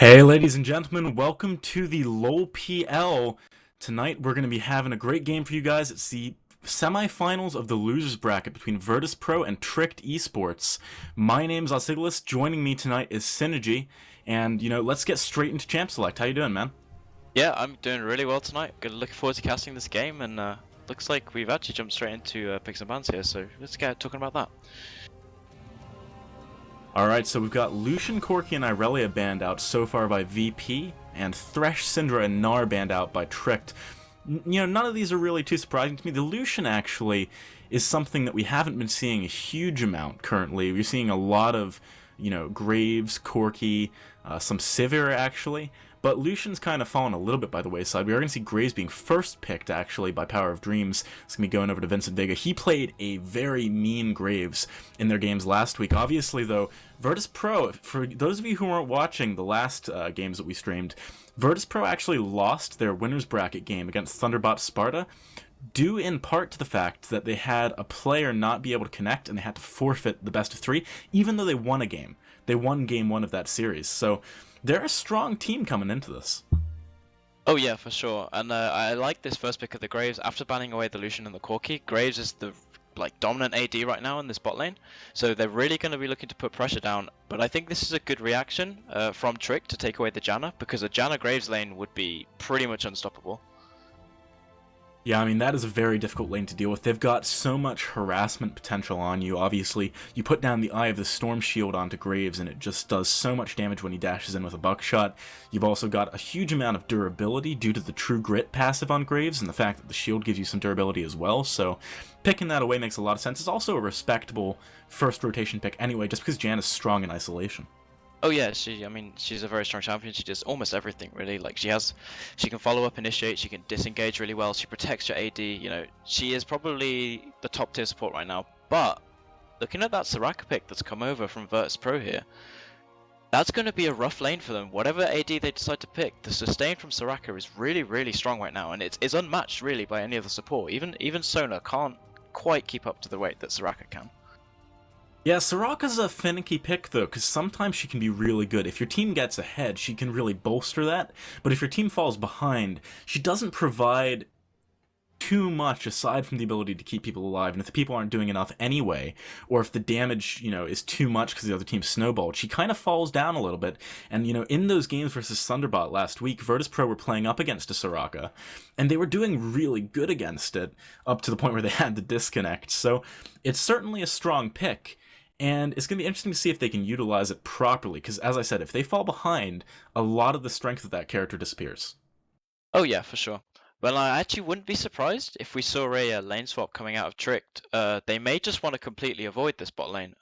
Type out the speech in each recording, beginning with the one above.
Hey, ladies and gentlemen, welcome to the LPL. Tonight, we're going to be having a great game for you guys. It's the semifinals of the losers bracket between Virtus.Pro and Tricked Esports. My name's Osiglis. Joining me tonight is Synergy. And, let's get straight into Champ Select. How you doing, man? Yeah, I'm doing really well tonight. Looking forward to casting this game, and looks like we've actually jumped straight into picks and bans here. So let's get talking about that. Alright, so we've got Lucian, Corki, and Irelia banned out so far by VP, and Thresh, Syndra, and Gnar banned out by Tricked. None of these are really too surprising to me. The Lucian, actually, is something that we haven't been seeing a huge amount currently. We're seeing a lot of, Graves, Corki, some Sivir, actually. But Lucian's kind of fallen a little bit by the wayside. We are going to see Graves being first picked, actually, by Power of Dreams. It's going to be going over to Vincent Vega. He played a very mean Graves in their games last week. Obviously, though, Virtus.Pro, for those of you who weren't watching the last games that we streamed, Virtus.Pro actually lost their winners bracket game against Thunderbot Sparta, due in part to the fact that they had a player not be able to connect and they had to forfeit the best of three, even though they won a game. They won game one of that series. So they're a strong team coming into this. Oh yeah, for sure. And I like this first pick of the Graves. After banning away the Lucian and the Corki, Graves is the dominant AD right now in this bot lane. So they're really going to be looking to put pressure down. But I think this is a good reaction from Trick to take away the Janna, because a Janna Graves lane would be pretty much unstoppable. Yeah, I mean, that is a very difficult lane to deal with. They've got so much harassment potential on you. Obviously, you put down the Eye of the Storm shield onto Graves, and it just does so much damage when he dashes in with a buckshot. You've also got a huge amount of durability due to the True Grit passive on Graves, and the fact that the shield gives you some durability as well, so picking that away makes a lot of sense. It's also a respectable first rotation pick anyway, just because Jan is strong in isolation. Oh yeah, she's a very strong champion. She does almost everything really. She can follow up, initiate, she can disengage really well. She protects your AD. She is probably the top tier support right now. But looking at that Soraka pick that's come over from Virtus.Pro here, that's going to be a rough lane for them. Whatever AD they decide to pick, the sustain from Soraka is really, really strong right now, and it's unmatched really by any other support. Even Sona can't quite keep up to the weight that Soraka can. Yeah, Soraka's a finicky pick, though, because sometimes she can be really good. If your team gets ahead, she can really bolster that, but if your team falls behind, she doesn't provide too much aside from the ability to keep people alive, and if the people aren't doing enough anyway, or if the damage, is too much because the other team snowballed, she kind of falls down a little bit. And, in those games versus Thunderbot last week, Virtus.Pro were playing up against a Soraka, and they were doing really good against it, up to the point where they had to disconnect. So it's certainly a strong pick, and it's going to be interesting to see if they can utilize it properly, because as I said, if they fall behind, a lot of the strength of that character disappears. Oh yeah, for sure. Well, I actually wouldn't be surprised if we saw a lane swap coming out of Tricked. They may just want to completely avoid this bot lane.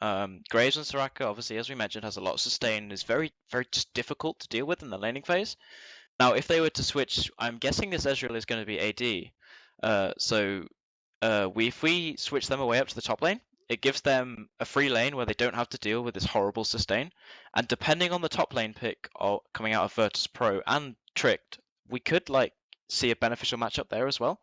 Graves and Soraka, obviously, as we mentioned, has a lot of sustain and is very, very just difficult to deal with in the laning phase. Now, if they were to switch, I'm guessing this Ezreal is going to be AD. If we switch them away up to the top lane, it gives them a free lane where they don't have to deal with this horrible sustain. And depending on the top lane pick coming out of Virtus.Pro and Tricked, we could see a beneficial matchup there as well.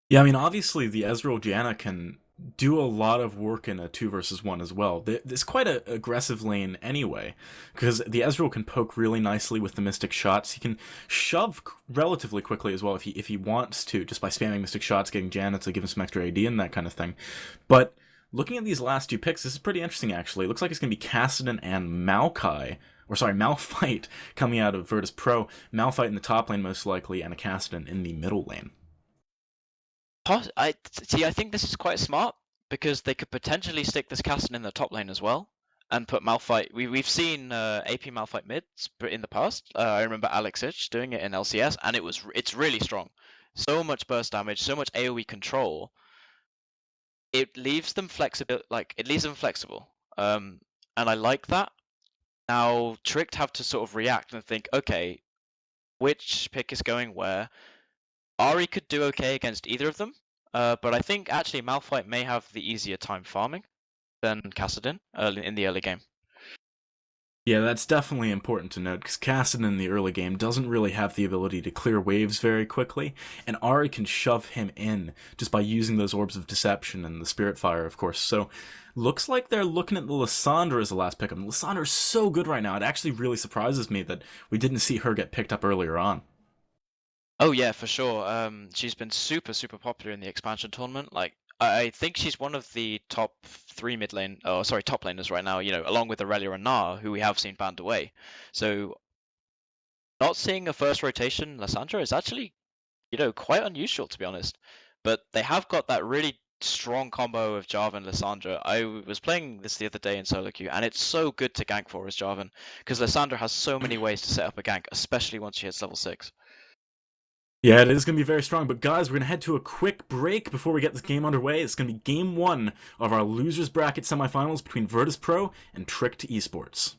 Yeah, I mean, obviously the Ezreal Janna can do a lot of work in a 2 versus 1 as well. It's quite an aggressive lane anyway, because the Ezreal can poke really nicely with the Mystic Shots. He can shove relatively quickly as well if he wants to, just by spamming Mystic Shots, getting Janna to give him some extra AD and that kind of thing. But looking at these last two picks, this is pretty interesting actually. It looks like it's going to be Kassadin and Malphite coming out of Virtus.Pro. Malphite in the top lane most likely, and a Kassadin in the middle lane. I think this is quite smart because they could potentially stick this Caston in the top lane as well and put Malphite. We've seen AP Malphite mids in the past. I remember Alex Ich doing it in LCS, and it's really strong. So much burst damage, so much AoE control. It leaves them flexible. It leaves them flexible. And I like that. Now Tricked have to sort of react and think, okay, which pick is going where? Ari could do okay against either of them, but I think actually Malphite may have the easier time farming than Kassadin in the early game. Yeah, that's definitely important to note because Kassadin in the early game doesn't really have the ability to clear waves very quickly, and Ari can shove him in just by using those orbs of deception and the spirit fire, of course. So, looks like they're looking at the Lissandra as the last pickup. Lissandra's so good right now; it actually really surprises me that we didn't see her get picked up earlier on. Oh yeah, for sure. She's been super popular in the expansion tournament. Like I think she's one of the top three mid lane, oh sorry, top laners right now. You know, along with Aurelia and Gnar, who we have seen banned away. So not seeing a first rotation Lissandra is actually, quite unusual to be honest. But they have got that really strong combo of Jarvan and Lissandra. I was playing this the other day in solo queue, and it's so good to gank for as Jarvan, because Lissandra has so many ways to set up a gank, especially once she hits level 6. Yeah, it is going to be very strong, but guys, we're going to head to a quick break before we get this game underway. It's going to be game one of our losers bracket semifinals between Virtus.Pro and Tricked Esports.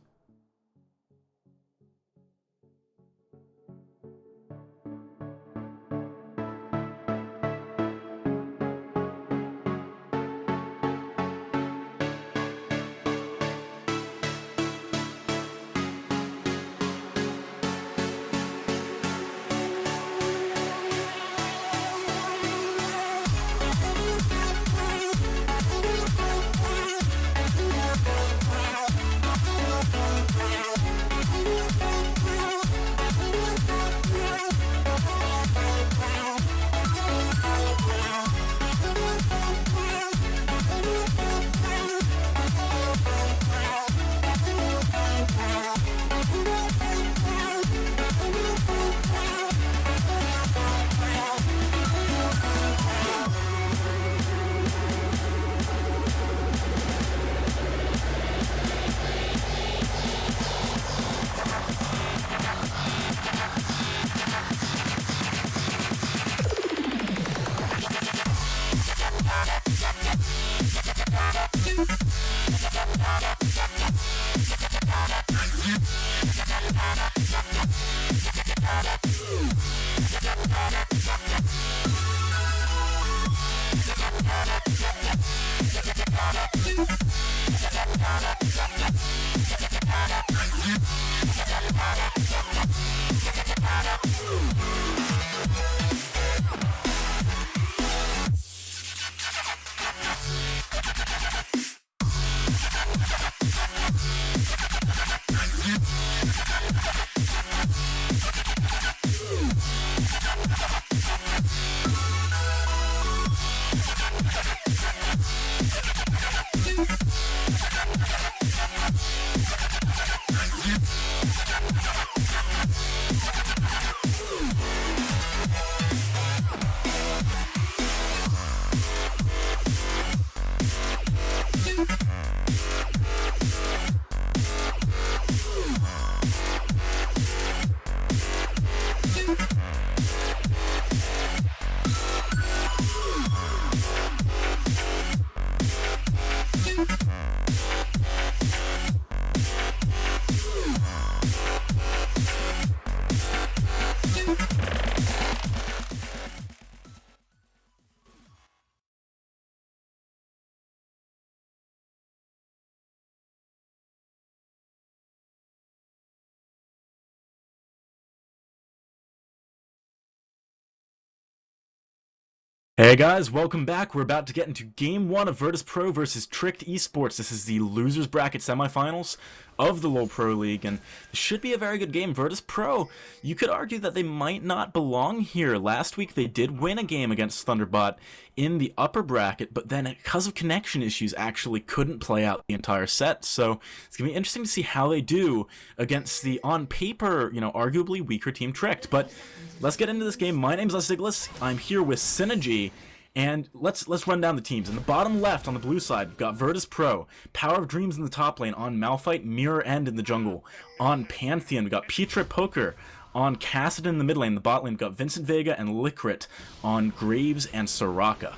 Hey guys, welcome back. We're about to get into game one of Virtus.Pro versus Tricked Esports. This is the losers bracket semifinals of the LoL Pro League, and this should be a very good game. Virtus.Pro, you could argue that they might not belong here. Last week they did win a game against Thunderbot in the upper bracket, but then because of connection issues actually couldn't play out the entire set. So it's going to be interesting to see how they do against the, on paper, arguably weaker team Tricked. But let's get into this game. My name's Lesiglis. I'm here with Synergy. And let's run down the teams. In the bottom left, on the blue side, we've got Virtus.Pro, Power of Dreams in the top lane, on Malphite, Mirror End in the jungle. On Pantheon, we've got Petra Poker. On Kassadin in the mid lane, the bot lane, we've got Vincent Vega and Licrit. On Graves and Soraka.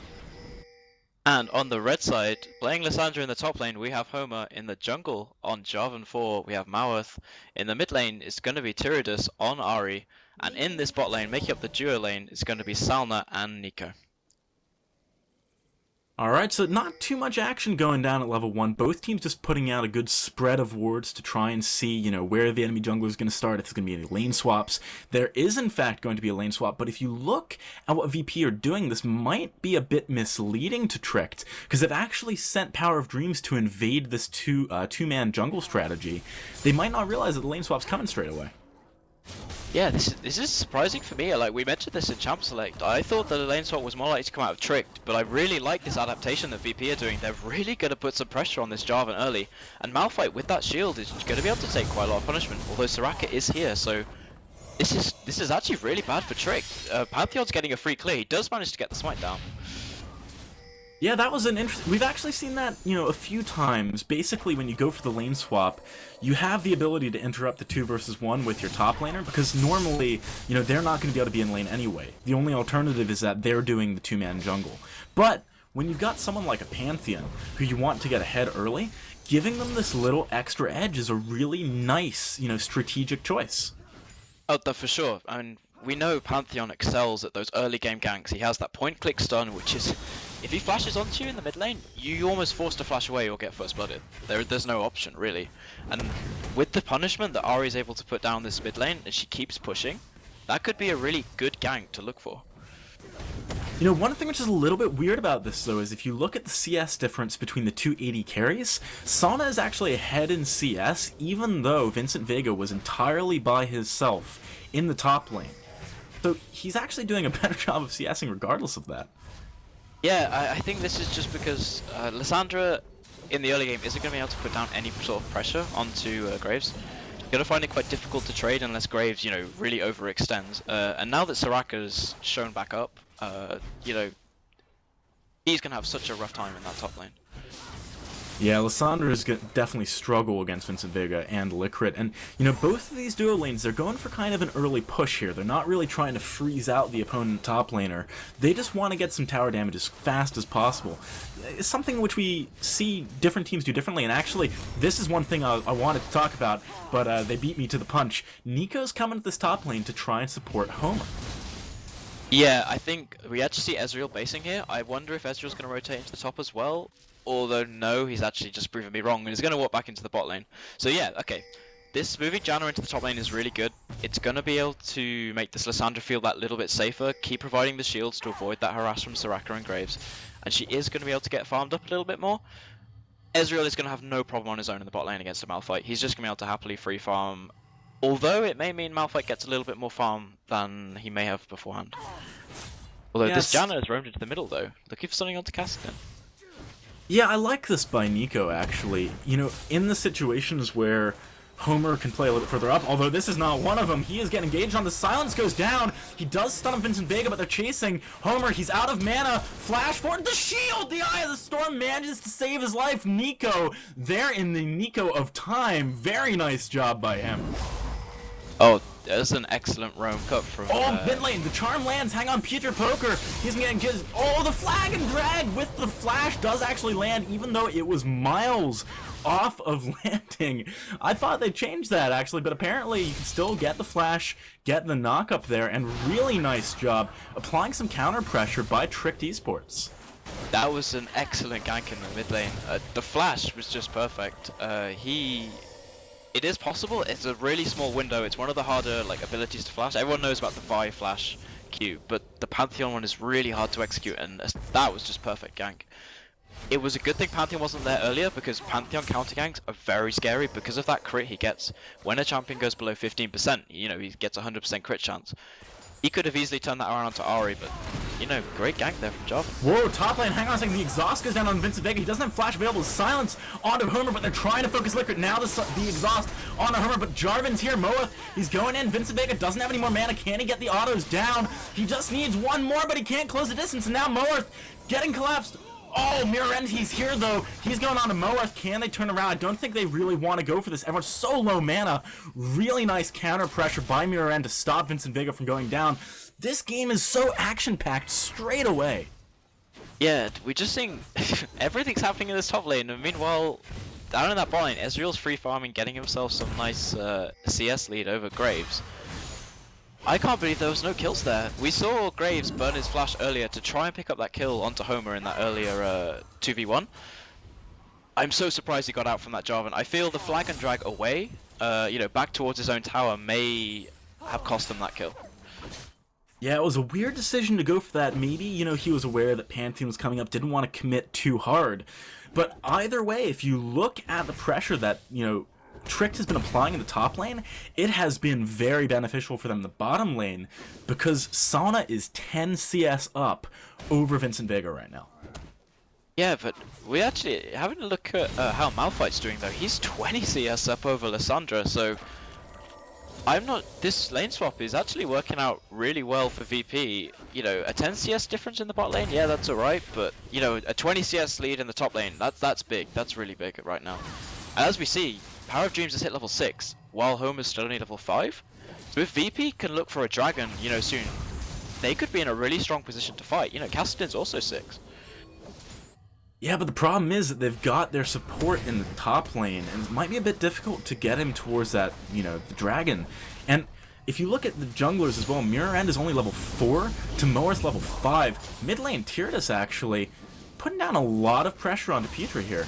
And on the red side, playing Lissandra in the top lane, we have Homer. In the jungle, on Jarvan 4, we have Maweth. In the mid lane, it's going to be Tyrudus on Ari. And in this bot lane, making up the duo lane, it's going to be Salna and Nico. Alright, so not too much action going down at level 1. Both teams just putting out a good spread of wards to try and see, where the enemy jungler is going to start, if there's going to be any lane swaps. There is, in fact, going to be a lane swap, but if you look at what VP are doing, this might be a bit misleading to Tricked, because they've actually sent Power of Dreams to invade this two-man jungle strategy. They might not realize that the lane swap's coming straight away. Yeah, this is surprising for me. Like, we mentioned this in Champ Select. I thought that the lane swap was more likely to come out of Tricked, but I really like this adaptation that VP are doing. They're really going to put some pressure on this Jarvan early, and Malphite with that shield is going to be able to take quite a lot of punishment, although Soraka is here, so this is actually really bad for Tricked. Pantheon's getting a free clear. He does manage to get the smite down. Yeah, that was an interesting... We've actually seen that, a few times. Basically, when you go for the lane swap, you have the ability to interrupt the 2 versus 1 with your top laner, because normally, they're not going to be able to be in lane anyway. The only alternative is that they're doing the two-man jungle. But when you've got someone like a Pantheon, who you want to get ahead early, giving them this little extra edge is a really nice, strategic choice. Oh, for sure. I mean, we know Pantheon excels at those early game ganks. He has that point-click stun, which is... If he flashes onto you in the mid lane, you're almost forced to flash away or get first blooded. There's no option, really. And with the punishment that Ahri is able to put down this mid lane, and she keeps pushing, that could be a really good gank to look for. One thing which is a little bit weird about this, though, is if you look at the CS difference between the two AD carries, Sana is actually ahead in CS, even though Vincent Vega was entirely by himself in the top lane. So he's actually doing a better job of CSing regardless of that. Yeah, I think this is just because Lissandra in the early game isn't going to be able to put down any sort of pressure onto Graves. You're going to find it quite difficult to trade unless Graves, really overextends. And now that Soraka's shown back up, he's going to have such a rough time in that top lane. Yeah, Lissandra is going to definitely struggle against Vincent Vega and Licrit, and both of these duo lanes, they're going for kind of an early push here. They're not really trying to freeze out the opponent top laner. They just want to get some tower damage as fast as possible. It's something which we see different teams do differently, and actually, this is one thing I wanted to talk about, but they beat me to the punch. Nico's coming to this top lane to try and support Homer. Yeah, I think we actually see Ezreal basing here. I wonder if Ezreal's going to rotate into the top as well. Although no, he's actually just proven me wrong and he's going to walk back into the bot lane. So yeah, okay. This moving Janna into the top lane is really good. It's going to be able to make this Lissandra feel that little bit safer, keep providing the shields to avoid that harass from Soraka and Graves. And she is going to be able to get farmed up a little bit more. Ezreal is going to have no problem on his own in the bot lane against a Malphite. He's just going to be able to happily free farm. Although it may mean Malphite gets a little bit more farm than he may have beforehand. Although this Janna has roamed into the middle though, looking for something onto Kassadin. Yeah, I like this by Nico, actually. In the situations where Homer can play a little bit further up, although this is not one of them. He is getting engaged on the silence, goes down. He does stun Vincent Vega, but they're chasing Homer. He's out of mana. Flash forward. The shield! The Eye of the Storm manages to save his life. Nico, there in the Nico of time. Very nice job by him. Oh, there's an excellent roam cut from... Oh, mid lane, the charm lands, hang on, Peter Poker, he's getting his... Oh, the flag and drag with the flash does actually land, even though it was miles off of landing. I thought they changed that, actually, but apparently you can still get the flash, get the knock up there, and really nice job applying some counter pressure by Tricked eSports. That was an excellent gank in the mid lane. The flash was just perfect. It is possible. It's a really small window. It's one of the harder abilities to flash. Everyone knows about the Vi flash Q, but the Pantheon one is really hard to execute, and that was just perfect gank. It was a good thing Pantheon wasn't there earlier, because Pantheon counter ganks are very scary because of that crit he gets. When a champion goes below 15%, he gets 100% crit chance. He could have easily turned that around onto Ahri, but, great gank there from Jarvan. Whoa, top lane, hang on a second, the exhaust goes down on Vincent Vega. He doesn't have flash available to silence onto Homer, but they're trying to focus Liquid. Now the exhaust onto Homer, but Jarvan's here, Moeth, he's going in. Vincent Vega doesn't have any more mana. Can he get the autos down? He just needs one more, but he can't close the distance, and now Moeth getting collapsed. Oh, Mirror End, he's here though. He's going on to Moeth. Can they turn around? I don't think they really want to go for this. Everyone's so low mana. Really nice counter pressure by Mirror End to stop Vincent Vega from going down. This game is so action-packed straight away. Yeah, we're just seeing everything's happening in this top lane, and meanwhile, down in that bot lane, Ezreal's free farming, getting himself some nice CS lead over Graves. I can't believe there was no kills there. We saw Graves burn his flash earlier to try and pick up that kill onto Homer in that earlier 2v1. I'm so surprised he got out from that Jarvan. I feel the flag and drag away, back towards his own tower may have cost him that kill. Yeah, it was a weird decision to go for that. Maybe, he was aware that Pantheon was coming up, didn't want to commit too hard. But either way, if you look at the pressure that, Tricked has been applying in the top lane, it has been very beneficial for them in the bottom lane, because Sauna is 10 CS up over Vincent Vega right now. Yeah, but we actually, having a look at how Malphite's doing though, he's 20 CS up over Lissandra, so this lane swap is actually working out really well for VP. A 10 CS difference in the bot lane, yeah, that's alright, but, a 20 CS lead in the top lane, that's big, that's really big right now. And as we see, Power of Dreams has hit level 6, while Homer's still only level 5. So if VP can look for a dragon, soon, they could be in a really strong position to fight. Kassadin's also 6. Yeah, but the problem is that they've got their support in the top lane, and it might be a bit difficult to get him towards that, the dragon. And if you look at the junglers as well, Mirror End is only level 4, Tamoor's level 5. Mid lane, Tyrdes actually putting down a lot of pressure onto Petra here.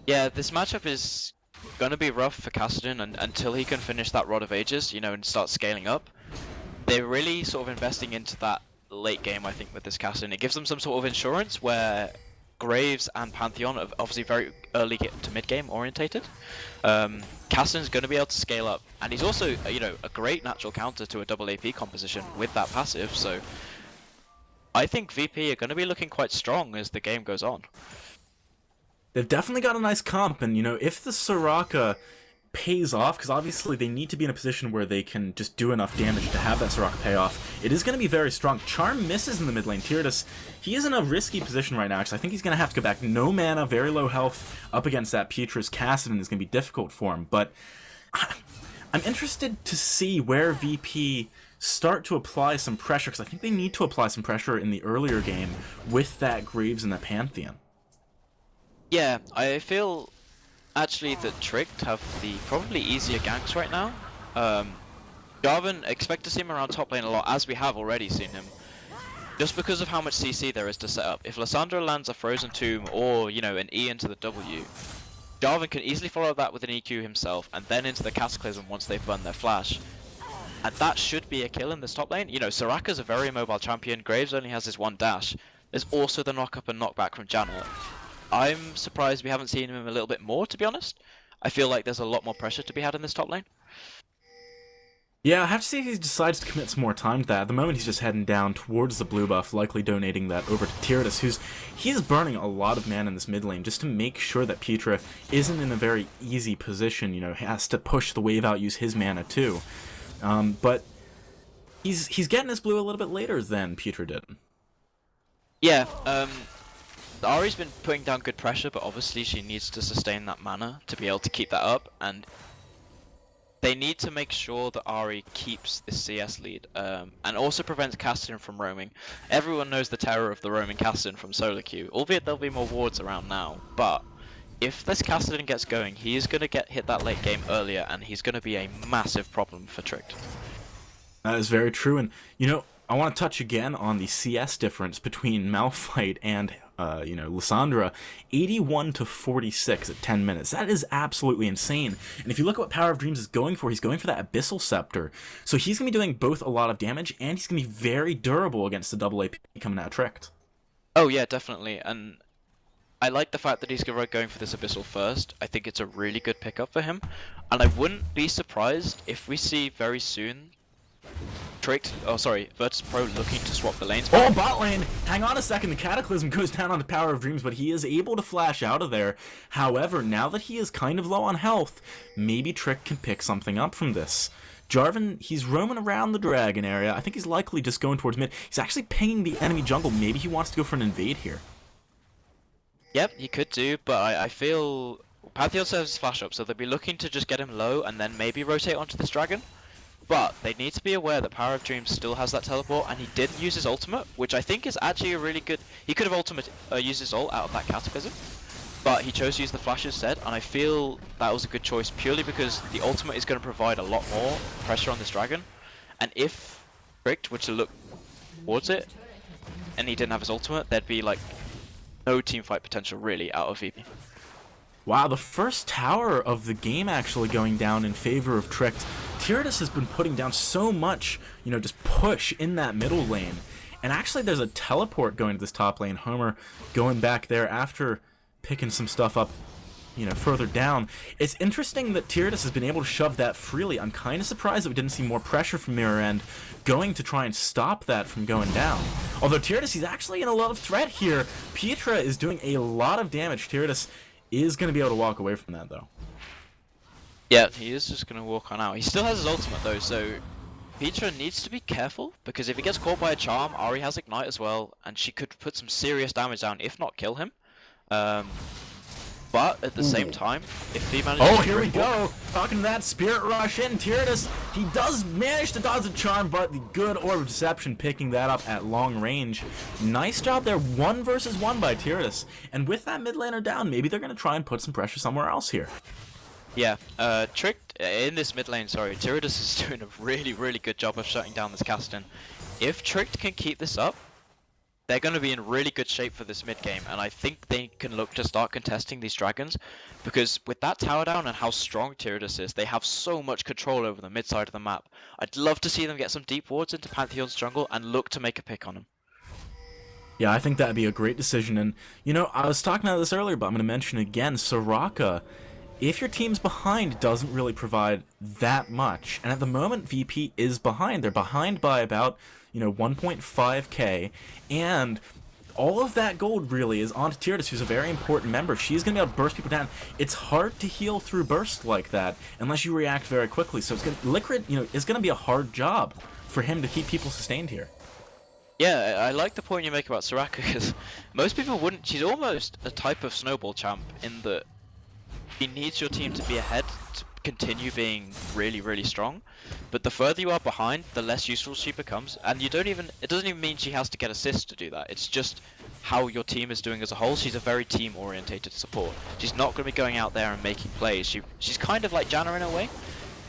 Yeah, this matchup is gonna be rough for Kassadin until he can finish that Rod of Ages, and start scaling up. They're really sort of investing into that late game, I think, with this Kassadin. It gives them some sort of insurance where Graves and Pantheon are obviously very early to mid game orientated. Kassadin's going to be able to scale up, and he's also a great natural counter to a double AP composition with that passive. So I think VP are going to be looking quite strong as the game goes on. They've definitely got a nice comp, and if the Soraka pays off, because obviously they need to be in a position where they can just do enough damage to have that Soraka pay off, it is going to be very strong. Charm misses in the mid lane. Tyrdes, he is in a risky position right now, because I think he's going to have to go back. No mana, very low health, up against that Petra's Kassadin is going to be difficult for him, but I'm interested to see where VP start to apply some pressure, because I think they need to apply some pressure in the earlier game with that Graves and the Pantheon. Yeah, I feel actually that Tricked have the probably easier ganks right now. Jarvan, expect to see him around top lane a lot, as we have already seen him, just because of how much CC there is to set up. If Lissandra lands a Frozen Tomb or, an E into the W, Jarvan can easily follow that with an EQ himself, and then into the Cataclysm once they've burned their flash. And that should be a kill in this top lane. Soraka's a very mobile champion, Graves only has his one dash. There's also the knock up and knockback from Janet. I'm surprised we haven't seen him a little bit more, to be honest. I feel like there's a lot more pressure to be had in this top lane. Yeah, I have to see if he decides to commit some more time to that. At the moment, he's just heading down towards the blue buff, likely donating that over to Tyrdes, he's burning a lot of mana in this mid lane just to make sure that Petra isn't in a very easy position. He has to push the wave out, use his mana too. But he's getting his blue a little bit later than Petra did. Yeah, Ari's been putting down good pressure, but obviously she needs to sustain that mana to be able to keep that up, and they need to make sure that Ari keeps the CS lead, and also prevents Kassadin from roaming. Everyone knows the terror of the roaming Kassadin from solo queue, albeit there'll be more wards around now, but if this Kassadin gets going, he is going to hit that late game earlier, and he's going to be a massive problem for Tricked. That is very true, and I want to touch again on the CS difference between Malphite and Lissandra, 81 to 46 at 10 minutes. That is absolutely insane. And if you look at what Power of Dreams is going for, he's going for that Abyssal Scepter. So he's going to be doing both a lot of damage, and he's going to be very durable against the double AP coming out Tricked. Oh yeah, definitely. And I like the fact that he's going for this Abyssal first. I think it's a really good pickup for him. And I wouldn't be surprised if we see very soon Virtus.Pro looking to swap the lanes back. Oh, bot lane! Hang on a second, the Cataclysm goes down on the Power of Dreams, but he is able to flash out of there. However, now that he is kind of low on health, maybe Trick can pick something up from this. Jarvan, he's roaming around the dragon area. I think he's likely just going towards mid. He's actually pinging the enemy jungle. Maybe he wants to go for an invade here. Yep, he could do, but I feel Pantheon still has his flash up, so they'll be looking to just get him low and then maybe rotate onto this dragon. But they need to be aware that Power of Dreams still has that teleport, and he did use his ultimate, which I think is actually a really good... He could have used his ult out of that Cataclysm, but he chose to use the flash instead, and I feel that was a good choice purely because the ultimate is going to provide a lot more pressure on this dragon. And if Tricked were to look towards it, and he didn't have his ultimate, there'd be like no team fight potential really out of VP. Wow, the first tower of the game actually going down in favor of Tricked. Tyranids has been putting down so much, just push in that middle lane. And actually there's a teleport going to this top lane. Homer going back there after picking some stuff up, further down. It's interesting that Tyranids has been able to shove that freely. I'm kind of surprised that we didn't see more pressure from Mirror End going to try and stop that from going down. Although Tyranids, he's actually in a lot of threat here. Petra is doing a lot of damage. Tyranids is going to be able to walk away from that, though. Yeah, he is just going to walk on out. He still has his ultimate, though, so Petra needs to be careful, because if he gets caught by a charm, Ahri has Ignite as well, and she could put some serious damage down, if not kill him. But at the same time, if he manages to... here we go! Talking to that Spirit Rush in, Tyranids, he does manage to dodge a charm, but the good Orb of Deception picking that up at long range. Nice job there, 1 versus 1 by Tyranids. And with that mid laner down, maybe they're going to try and put some pressure somewhere else here. Yeah, Tricked, in this mid lane, Tyranids is doing a really, really good job of shutting down this Caston. If Tricked can keep this up, they're going to be in really good shape for this mid game, and I think they can look to start contesting these dragons, because with that tower down and how strong Tyranids is, they have so much control over the mid side of the map. I'd love to see them get some deep wards into Pantheon's jungle and look to make a pick on him. Yeah, I think that'd be a great decision, and I was talking about this earlier, but I'm going to mention again, Soraka, if your team's behind, doesn't really provide that much, and at the moment VP is behind. They're behind by about 1.5k, and all of that gold really is onto Tyranids, who's a very important member. She's going to be able to burst people down. It's hard to heal through burst like that unless you react very quickly, so Liquid, is going to be a hard job for him to keep people sustained here. Yeah, I like the point you make about Soraka, because most people wouldn't... She's almost a type of snowball champ in that she needs your team to be ahead to continue being really, really strong, but the further you are behind, the less useful she becomes, and it doesn't even mean she has to get assists to do that. It's just how your team is doing as a whole. She's a very team orientated support. She's not going to be going out there and making plays. She's kind of like Janna in a way.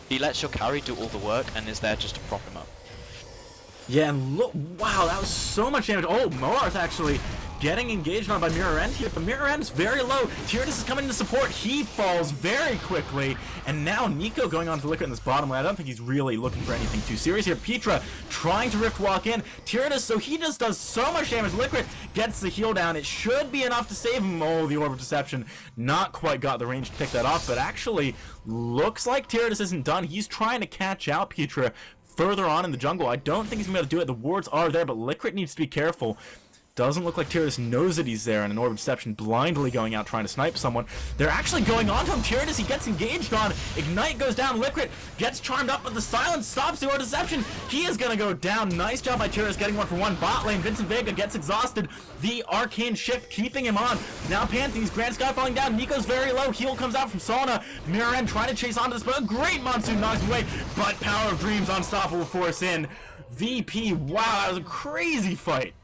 She lets your carry do all the work and is there just to prop him up. Yeah, and look, wow, that was so much damage. Oh, Moarth actually getting engaged on by Mirror End here, but Mirror End's very low. Tyranids is coming to support. He falls very quickly, and now Nico going on to Liquid in this bottom lane. I don't think he's really looking for anything too serious here. Petra trying to Rift Walk in. Tyranids, so he just does so much damage. Liquid gets the heal down. It should be enough to save him. Oh, the Orb of Deception not quite got the range to pick that off, but actually looks like Tyranids isn't done. He's trying to catch out Petra further on in the jungle. I don't think he's going to be able to do it. The wards are there, but Liquid needs to be careful. Doesn't look like Tyranids knows that he's there, and an Orb of Deception blindly going out trying to snipe someone. They're actually going on to him. Tyranids, he gets engaged on. Ignite goes down. Liquid gets charmed up, but the silence stops the Orb of Deception. He is going to go down. Nice job by Tyranids getting 1-for-1. Bot lane, Vincent Vega gets exhausted. The Arcane Shift keeping him on. Now Pantheon's Grand Sky falling down. Nico's very low. Heal comes out from Solana. Mirror End trying to chase onto this, but a great Monsoon knocks him away. But Power of Dreams unstoppable force in. VP, wow, that was a crazy fight.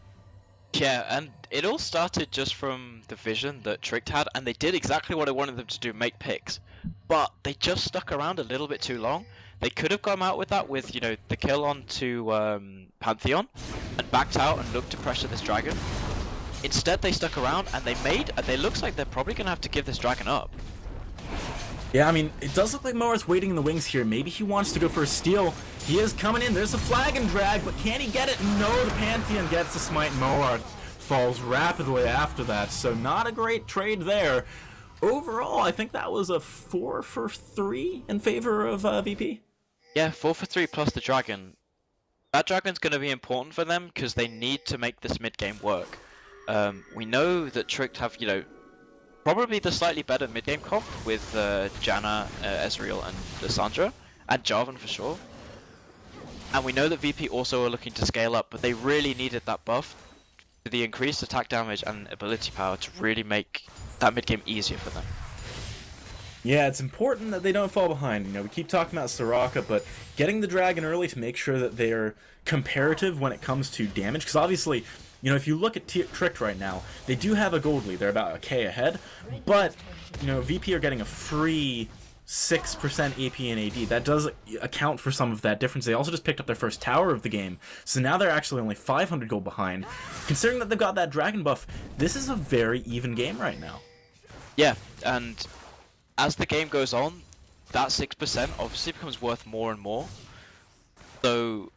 Yeah, and it all started just from the vision that Tricked had, and they did exactly what I wanted them to do, make picks. But they just stuck around a little bit too long. They could have come out with that with, the kill onto Pantheon, and backed out and looked to pressure this dragon. Instead, they stuck around, and they looks like they're probably going to have to give this dragon up. Yeah, I mean, it does look like Moarth's waiting in the wings here. Maybe he wants to go for a steal. He is coming in. There's a flag and drag, but can he get it? No, the Pantheon gets the smite. Moarth falls rapidly after that, so not a great trade there. Overall, I think that was a 4-for-3 in favor of VP. Yeah, 4-for-3 plus the dragon. That dragon's going to be important for them because they need to make this mid game work. We know that Tricked have, probably the slightly better mid-game comp with Janna, Ezreal, and Lissandra, and Jarvan for sure. And we know that VP also are looking to scale up, but they really needed that buff to the increased attack damage and ability power to really make that mid-game easier for them. Yeah, it's important that they don't fall behind. We keep talking about Soraka, but getting the dragon early to make sure that they're comparative when it comes to damage, because obviously, if you look at Tricked right now, they do have a gold lead. They're about a K ahead, but, VP are getting a free 6% AP and AD. That does account for some of that difference. They also just picked up their first tower of the game, so now they're actually only 500 gold behind. Considering that they've got that dragon buff, this is a very even game right now. Yeah, and as the game goes on, that 6% obviously becomes worth more and more. So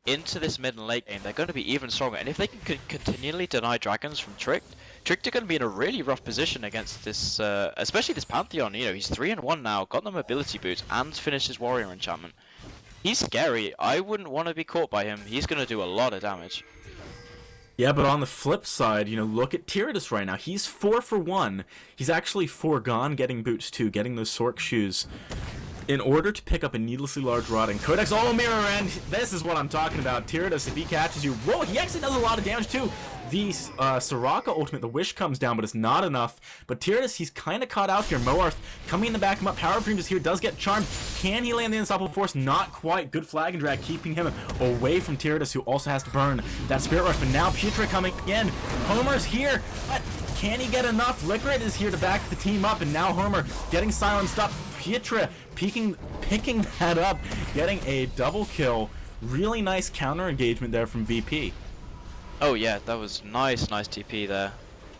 into this mid and late game, they're going to be even stronger. And if they can continually deny dragons from Tricked are going to be in a really rough position against this, especially this Pantheon. You know, he's 3-1 now, got the mobility boots, and finished his warrior enchantment. He's scary. I wouldn't want to be caught by him. He's going to do a lot of damage. Yeah, but on the flip side, you know, look at Tyranids right now. He's 4 for 1. He's actually foregone getting boots too, getting those Sork shoes, in order to pick up a needlessly large rod and Codex. Oh, mirror end! This is what I'm talking about. Tyranids, if he catches you, whoa, he actually does a lot of damage too. The Soraka ultimate, the wish comes down, but it's not enough. But Tyranids, he's kind of caught out here. Moarth coming in to back him up. Power Premium is here, does get charmed. Can he land the Unstoppable Force? Not quite. Good flag and drag, keeping him away from Tyranids, who also has to burn that Spirit Rush. But now Pietra coming in. Homer's here, but can he get enough? Liquid is here to back the team up, and now Homer getting silenced up. Pietra picking that up, getting a double kill. Really nice counter engagement there from VP. Oh yeah, that was nice TP there.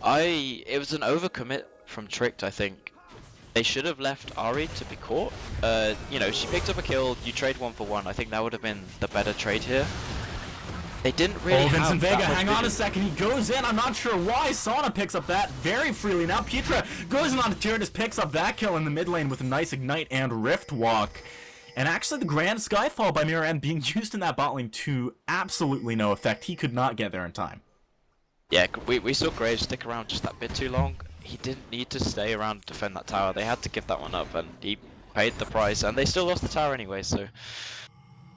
It was an overcommit from Tricked, I think. They should have left Ari to be caught. You know, she picked up a kill, you trade 1 for 1. I think that would have been the better trade here. They didn't really have Vincent Vega, that much hang on a vision. second, he goes in, I'm not sure why. Sauna picks up that very freely. Now Pietra goes in on Tyranids, picks up that kill in the mid lane with a nice Ignite and Rift Walk. And actually the Grand Skyfall by Mirror End being used in that bot lane to absolutely no effect. He could not get there in time. Yeah, we saw Graves stick around just that bit too long. He didn't need to stay around to defend that tower. They had to give that one up, and he paid the price, and they still lost the tower anyway, so...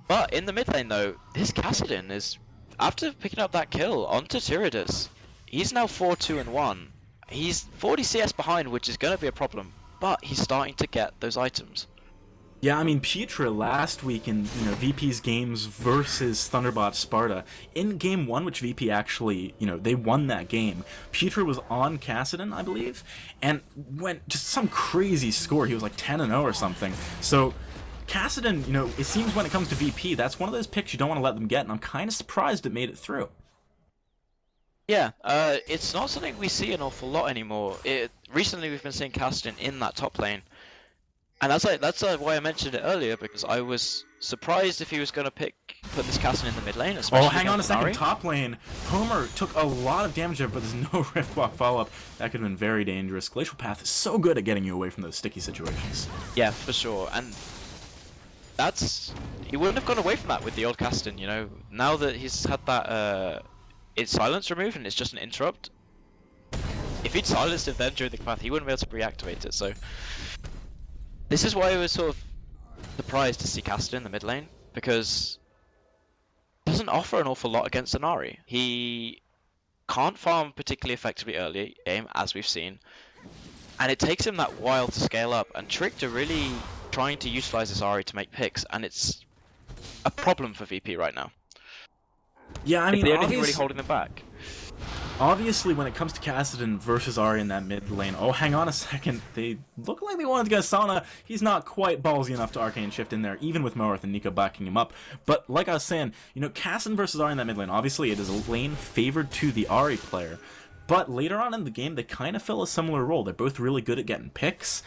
But in the mid lane though, this Kassadin is... After picking up that kill onto Tyranids, he's now 4-2-1. He's 40 CS behind, which is going to be a problem, but he's starting to get those items. Yeah, I mean, Pietra last week in, you know, VP's games versus Thunderbot Sparta, in game 1, which VP actually, you know, they won that game, Pietra was on Kassadin, I believe, and went just some crazy score. He was like 10-0 or something. So Kassadin, you know, it seems when it comes to VP, that's one of those picks you don't want to let them get, and I'm kind of surprised it made it through. Yeah, it's not something we see an awful lot anymore. Recently we've been seeing Kassadin in that top lane. And that's why I mentioned it earlier, because I was surprised if he was going to put this Kassadin in the mid lane, especially. Oh, hang on a second, Ari. top lane. Homer took a lot of damage there, but there's no Rift Walk follow-up. That could have been very dangerous. Glacial Path is so good at getting you away from those sticky situations. Yeah, for sure. And he wouldn't have gone away from that with the old Kassadin, you know. Now that he's had that its silence removed and it's just an interrupt. If he'd silenced it then during the path, he wouldn't be able to reactivate it, so... This is why I was sort of surprised to see Kassadin in the mid lane, because he doesn't offer an awful lot against an Ahri. He can't farm particularly effectively early game, as we've seen, and it takes him that while to scale up, and Tricked are really trying to utilize this Ahri to make picks, and it's a problem for VP right now. Yeah, I mean, it's the only thing really holding them back. Obviously, when it comes to Kassadin versus Ahri in that mid lane, oh, hang on a second, they look like they wanted to get Sauna. He's not quite ballsy enough to Arcane Shift in there, even with Moarth and Nico backing him up. But like I was saying, you know, Kassadin versus Ahri in that mid lane, obviously it is a lane favored to the Ahri player. But later on in the game, they kind of fill a similar role. They're both really good at getting picks.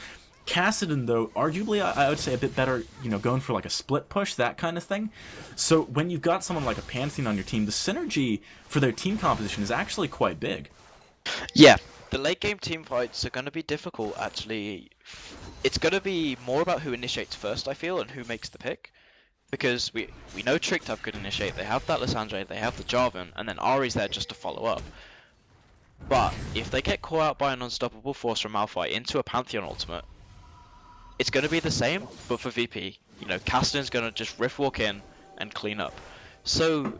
Kassadin, though, arguably, I would say a bit better, you know, going for like a split push, that kind of thing. So when you've got someone like a Pantheon on your team, the synergy for their team composition is actually quite big. Yeah, the late game team fights are going to be difficult, actually. It's going to be more about who initiates first, I feel, and who makes the pick. Because we know Tricked have good initiate, they have that Lysandre, they have the Jarvan, and then Ahri's there just to follow up. But if they get caught out by an unstoppable force from Malphite into a Pantheon ultimate, it's going to be the same, but for VP. You know, Kassadin's going to just rift walk in and clean up. So,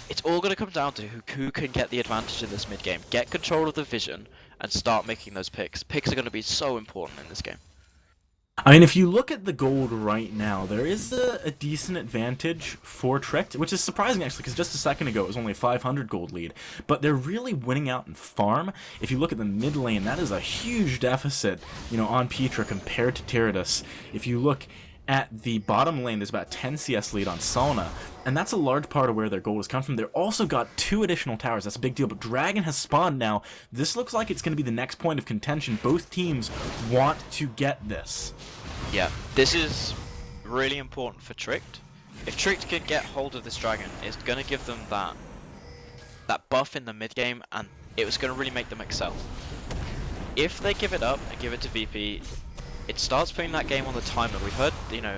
it's all going to come down to who can get the advantage in this mid-game. Get control of the vision and start making those picks. Picks are going to be so important in this game. I mean, if you look at the gold right now, there is a decent advantage for Tricked, which is surprising actually, because just a second ago it was only a 500 gold lead. But they're really winning out in farm. If you look at the mid lane, that is a huge deficit, on Petra compared to Tyrannus. If you look at the bottom lane, there's about 10 CS lead on Sauna, and that's a large part of where their gold has come from. They've also got 2 additional towers. That's a big deal, but Dragon has spawned now. This looks like it's going to be the next point of contention. Both teams want to get this. Yeah, this is really important for Tricked. If Tricked can get hold of this Dragon, it's going to give them that buff in the mid game, and it was going to really make them excel. If they give it up and give it to VP, it starts putting that game on the timer. We've heard,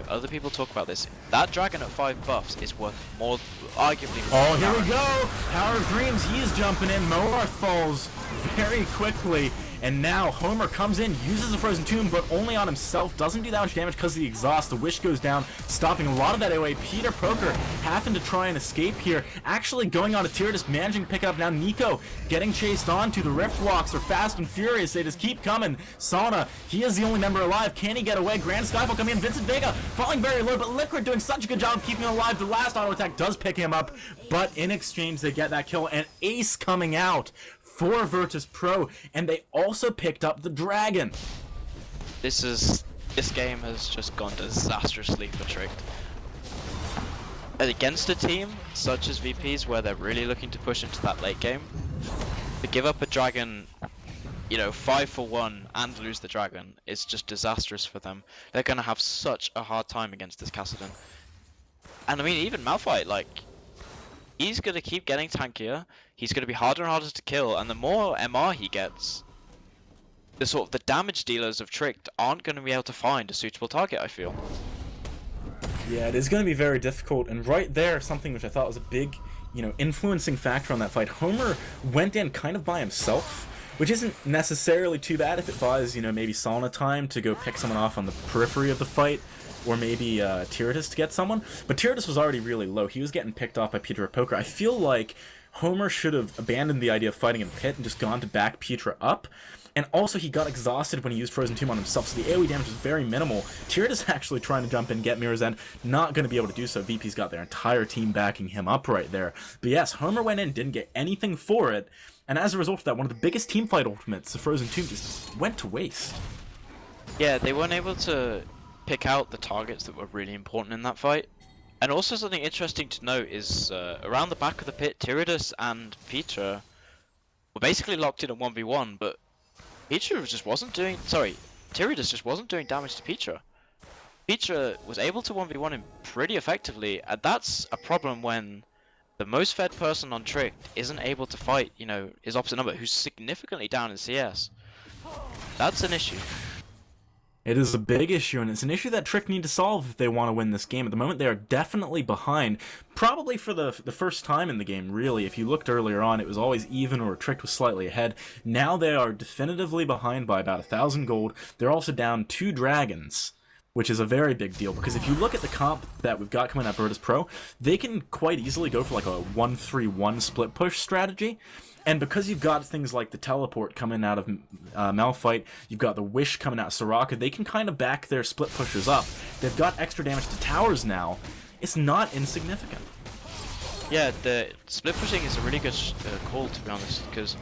other people talk about this. That Dragon at 5 buffs is worth more, arguably. Oh, here we go! Power of Dreams, he's jumping in. Moarth falls very quickly. And now Homer comes in, uses a Frozen Tomb, but only on himself. Doesn't do that much damage because of the exhaust. The Wish goes down, stopping a lot of that AoE. Peter having to try and escape here. Actually going on to Tyrannus, managing to pick up. Now Nico getting chased onto. The Rift Walks are fast and furious. They just keep coming. Sauna, he is the only member alive. Can he get away? Grand Skyfall coming in. Vincent Vega falling very low, but Liquid doing such a good job of keeping him alive. The last auto attack does pick him up, but in exchange they get that kill. And Ace coming out for Virtus.Pro, and they also picked up the Dragon. This game has just gone disastrously for Tricked. Against a team such as VP's, where they're really looking to push into that late game, to give up a Dragon, 5 for 1 and lose the Dragon is just disastrous for them. They're gonna have such a hard time against this Kassadin. And I mean, even Malphite, he's gonna keep getting tankier. He's gonna be harder and harder to kill, and the more MR he gets, the damage dealers of Tricked aren't gonna be able to find a suitable target, I feel. Yeah, it is gonna be very difficult, and right there, something which I thought was a big, influencing factor on that fight. Homer went in kind of by himself, which isn't necessarily too bad if it buys, maybe Sauna time to go pick someone off on the periphery of the fight, or maybe Tyrannus to get someone. But Tyrannus was already really low. He was getting picked off by Petra Poker. I feel like Homer should have abandoned the idea of fighting in pit and just gone to back Petra up. And also, he got exhausted when he used Frozen Tomb on himself, so the AoE damage was very minimal. Tyrannus actually trying to jump in, get Mirror's End, not going to be able to do so. VP's got their entire team backing him up right there. But yes, Homer went in, didn't get anything for it, and as a result of that, one of the biggest teamfight ultimates, the Frozen Tomb, just went to waste. Yeah, they weren't able to pick out the targets that were really important in that fight. And also something interesting to note is around the back of the pit, Tyrannus and Petra were basically locked in at 1v1, but Tyrannus just wasn't doing damage to Petra. Petra was able to 1v1 him pretty effectively, and that's a problem when the most fed person on Tricked isn't able to fight, his opposite number, who's significantly down in CS. That's an issue. It is a big issue, and it's an issue that Trick need to solve if they want to win this game. At the moment, they are definitely behind, probably for the first time in the game, really. If you looked earlier on, it was always even or Trick was slightly ahead. Now they are definitively behind by about 1,000 gold. They're also down 2 dragons, which is a very big deal, because if you look at the comp that we've got coming at Virtus.Pro, they can quite easily go for like a 1-3-1 split push strategy. And because you've got things like the teleport coming out of Malphite, you've got the Wish coming out of Soraka, they can kind of back their split pushers up. They've got extra damage to towers now. It's not insignificant. Yeah, the split pushing is a really good call, to be honest, because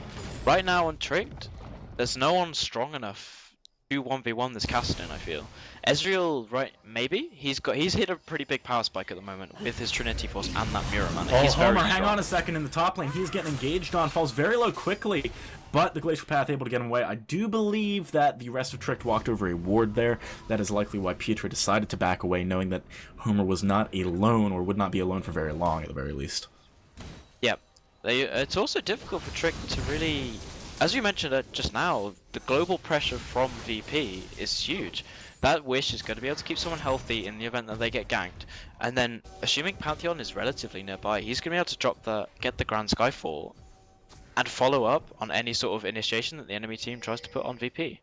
right now on Tricked, there's no one strong enough to 1v1 this Kassadin, I feel. Ezreal, right, maybe? He's hit a pretty big power spike at the moment with his Trinity Force and that Mirror Man. Oh, he's Homer, hang on a second in the top lane. He's getting engaged on, falls very low quickly, but the Glacial Path able to get him away. I do believe that the rest of Tricked walked over a ward there. That is likely why Petra decided to back away, knowing that Homer was not alone, or would not be alone for very long, at the very least. Yep. It's also difficult for Tricked to really... As you mentioned just now, the global pressure from VP is huge. That Wish is going to be able to keep someone healthy in the event that they get ganked. And then, assuming Pantheon is relatively nearby, he's going to be able to get the Grand Skyfall and follow up on any sort of initiation that the enemy team tries to put on VP.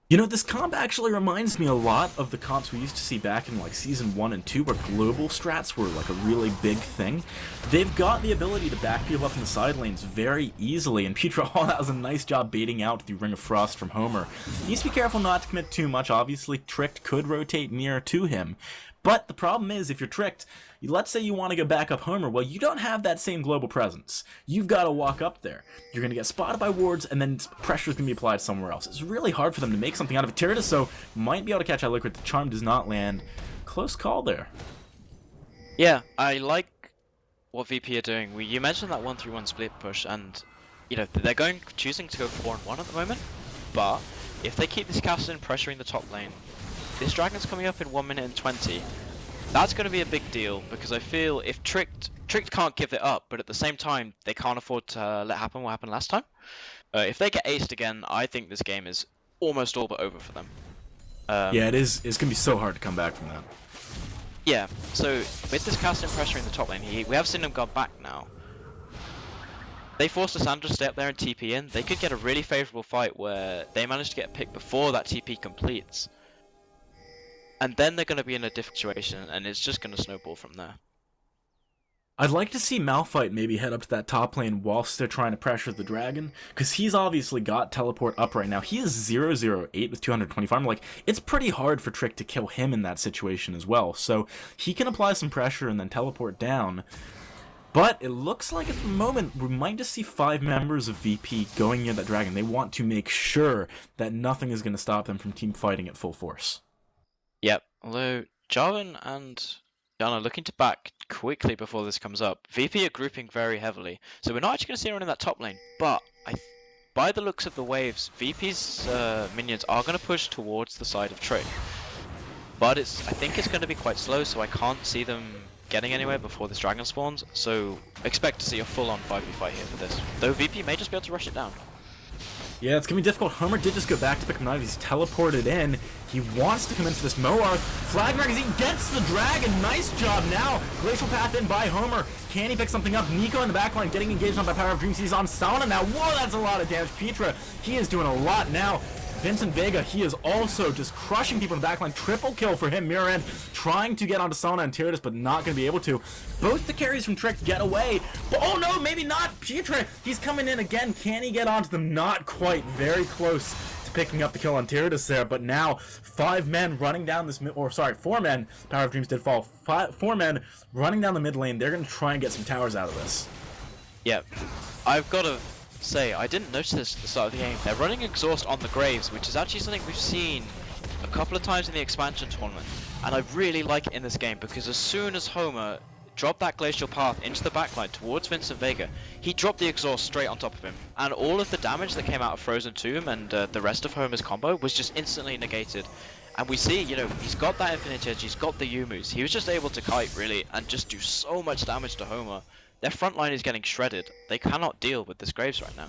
You know, this comp actually reminds me a lot of the comps we used to see back in like Season 1 and 2 where global strats were like a really big thing. They've got the ability to back people up in the side lanes very easily, and Petra Hall does a nice job baiting out the Ring of Frost from Homer. He needs to be careful not to commit too much. Obviously, Tricked could rotate near to him. But the problem is, if you're Tricked, let's say you want to go back up Homer, well, you don't have that same global presence. You've got to walk up there. You're going to get spotted by wards, and then pressure's going to be applied somewhere else. It's really hard for them to make something out of it. Tyranids might be able to catch out Liquid. The charm does not land. Close call there. Yeah, I like what VP are doing. You mentioned that 1-3-1 split push, and you know they're choosing to go 4-1 at the moment. But if they keep this castle pressuring the top lane, this dragon's coming up in 1 minute and 20. That's going to be a big deal because I feel if Tricked can't give it up, but at the same time they can't afford to let happen what happened last time. If they get aced again, I think this game is almost all but over for them. Yeah, it is. It's going to be so hard to come back from that. Yeah, so with this casting pressure in the top lane, we have seen them go back now. They forced Lissandra to stay up there and TP in. They could get a really favourable fight where they manage to get a pick before that TP completes. And then they're going to be in a different situation, and it's just going to snowball from there. I'd like to see Malphite maybe head up to that top lane whilst they're trying to pressure the dragon, because he's obviously got teleport up right now. He is 008 with 220 farm. Like, it's pretty hard for Trick to kill him in that situation as well. So he can apply some pressure and then teleport down. But it looks like at the moment we might just see 5 members of VP going near that dragon. They want to make sure that nothing is going to stop them from team fighting at full force. Yep, although Jarvan and Jan are looking to back quickly before this comes up. VP are grouping very heavily, so we're not actually going to see anyone in that top lane, but by the looks of the waves, VP's minions are going to push towards the side of Trick. But I think it's going to be quite slow, so I can't see them getting anywhere before this dragon spawns, so expect to see a full-on 5v fight here for this. Though VP may just be able to rush it down. Yeah, it's going to be difficult. Homer did just go back to pick him up. He's teleported in. He wants to come in for this Moarth. Flag Magazine gets the dragon. Nice job now. Glacial Path in by Homer. Can he pick something up? Nico in the backline getting engaged on by Power of Dreams. He's on Sauna now. Whoa, that's a lot of damage. Petra, he is doing a lot now. Vincent Vega, he is also just crushing people in the backline. Triple kill for him. Mirror trying to get onto Sauna and Tyranids, but not going to be able to. Both the carries from Trick get away. But oh no, maybe not. Petra, he's coming in again. Can he get onto them? Not quite. Very close to picking up the kill on Tyranids there. But now, 5 men running down this or sorry, 4 men. Power of Dreams did fall. 4 men running down the mid lane. They're going to try and get some towers out of this. Yep. I've got to say, I didn't notice this at the start of the game. They're running Exhaust on the Graves, which is actually something we've seen a couple of times in the expansion tournament. And I really like it in this game because as soon as Homer dropped that Glacial Path into the backline towards Vincent Vega, he dropped the Exhaust straight on top of him. And all of the damage that came out of Frozen Tomb and the rest of Homer's combo was just instantly negated. And we see, you know, he's got that Infinite Edge, he's got the Yumus. He was just able to kite, really, and just do so much damage to Homer. Their front line is getting shredded. They cannot deal with this Graves right now.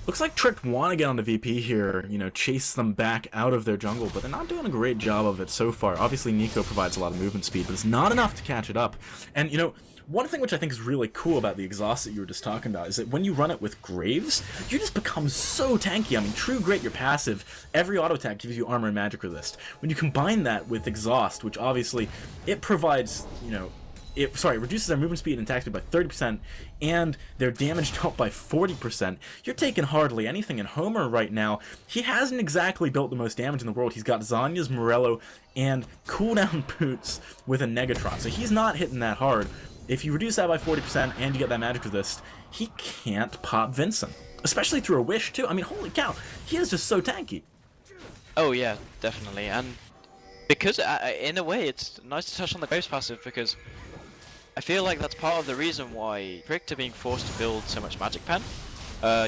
Looks like Trick want to get onto VP here, you know, chase them back out of their jungle, but they're not doing a great job of it so far. Obviously, Nico provides a lot of movement speed, but it's not enough to catch it up. And, you know, one thing which I think is really cool about the exhaust that you were just talking about is that when you run it with Graves, you just become so tanky. I mean, True Grit, your passive, every auto attack gives you armor and magic resist. When you combine that with exhaust, which obviously it provides, you know, it reduces their movement speed and attack speed by 30% and their damage dealt by 40%. You're taking hardly anything. In Homer right now, he hasn't exactly built the most damage in the world. He's got Zanya's Morello and cooldown boots with a Negatron, so he's not hitting that hard. If you reduce that by 40% and you get that magic resist, he can't pop Vincent, especially through a wish too. I mean, holy cow, he is just so tanky. Oh yeah, definitely. And because in a way it's nice to touch on the Ghost passive because I feel like that's part of the reason why Trick are being forced to build so much Magic Pen.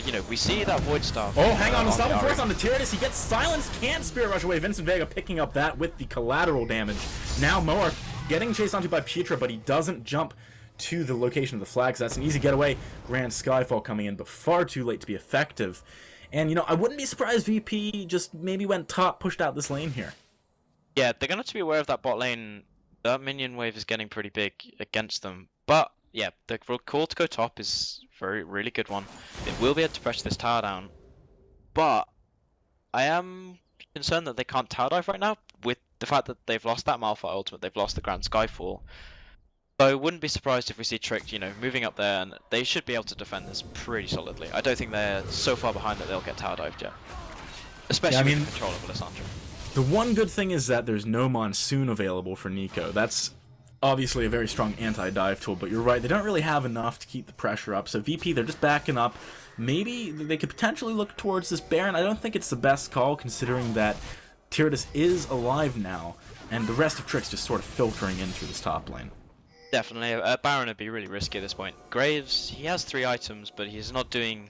You know, we see that Void Staff. Oh, hang on, the Double Force on the Tyranids. He gets silenced, can't Spirit Rush away. Vincent Vega picking up that with the collateral damage. Now Moarth getting chased onto by Petra, but he doesn't jump to the location of the flags. That's an easy getaway. Grand Skyfall coming in, but far too late to be effective. And, you know, I wouldn't be surprised VP just maybe went top, pushed out this lane here. Yeah, they're going to have to be aware of that bot lane. That minion wave is getting pretty big against them. But, yeah, the call to go top is a really good one. It will be able to press this tower down. But I am concerned that they can't tower dive right now with the fact that they've lost that Malphite ultimate, they've lost the Grand Skyfall. So I wouldn't be surprised if we see Trick, moving up there, and they should be able to defend this pretty solidly. I don't think they're so far behind that they'll get tower dived yet. Especially with the control of Alessandro. The one good thing is that there's no Monsoon available for Nico. That's obviously a very strong anti-dive tool, but you're right, they don't really have enough to keep the pressure up. So VP, they're just backing up. Maybe they could potentially look towards this Baron. I don't think it's the best call, considering that Tyranids is alive now, and the rest of Trick's just sort of filtering in through this top lane. Definitely, Baron would be really risky at this point. Graves, he has 3 items, but he's not doing...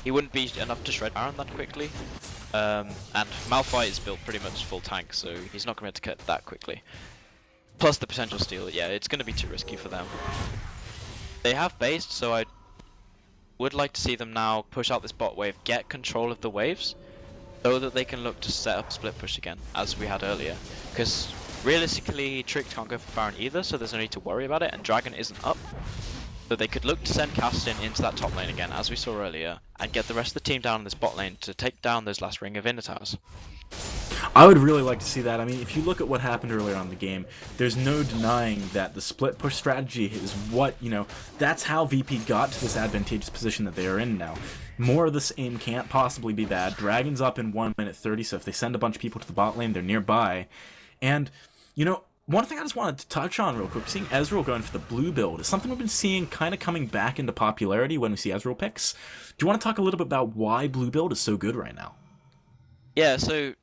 He wouldn't be enough to shred Baron that quickly. And Malphite is built pretty much full tank, so he's not going to be able to cut that quickly. Plus the potential steal, yeah, it's going to be too risky for them. They have based, so I would like to see them now push out this bot wave, get control of the waves, so that they can look to set up split push again, as we had earlier. Because realistically, Trick can't go for Baron either, so there's no need to worry about it, and Dragon isn't up. So they could look to send Castin into that top lane again, as we saw earlier, and get the rest of the team down in this bot lane to take down those last ring of inner towers. I would really like to see that. I mean, if you look at what happened earlier on in the game, there's no denying that the split push strategy is what, that's how VP got to this advantageous position that they are in now. More of the same can't possibly be bad. Dragon's up in 1 minute 30, so if they send a bunch of people to the bot lane, they're nearby. And, one thing I just wanted to touch on real quick, seeing Ezreal going for the blue build is something we've been seeing kind of coming back into popularity when we see Ezreal picks. Do you want to talk a little bit about why blue build is so good right now? Yeah, so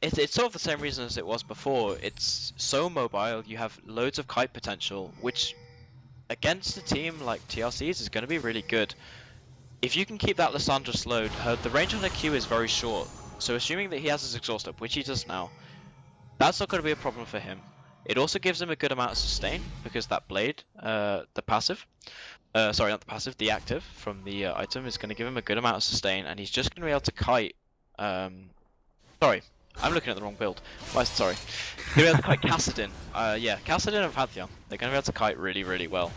it's sort of the same reason as it was before. It's so mobile, you have loads of kite potential, which against a team like TRC's is going to be really good. If you can keep that Lissandra slowed, the range on her Q is very short, so assuming that he has his exhaust up, which he does now, that's not going to be a problem for him. It also gives him a good amount of sustain, because that blade, the passive, sorry, not the passive, the active from the item is going to give him a good amount of sustain, and he's just going to be able to kite, sorry, I'm looking at the wrong build. Sorry. He's going to be able to kite Kassadin. Yeah, Kassadin and Pantheon. They're going to be able to kite really, really well.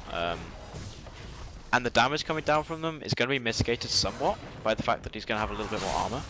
And the damage coming down from them is going to be mitigated somewhat by the fact that he's going to have a little bit more armor.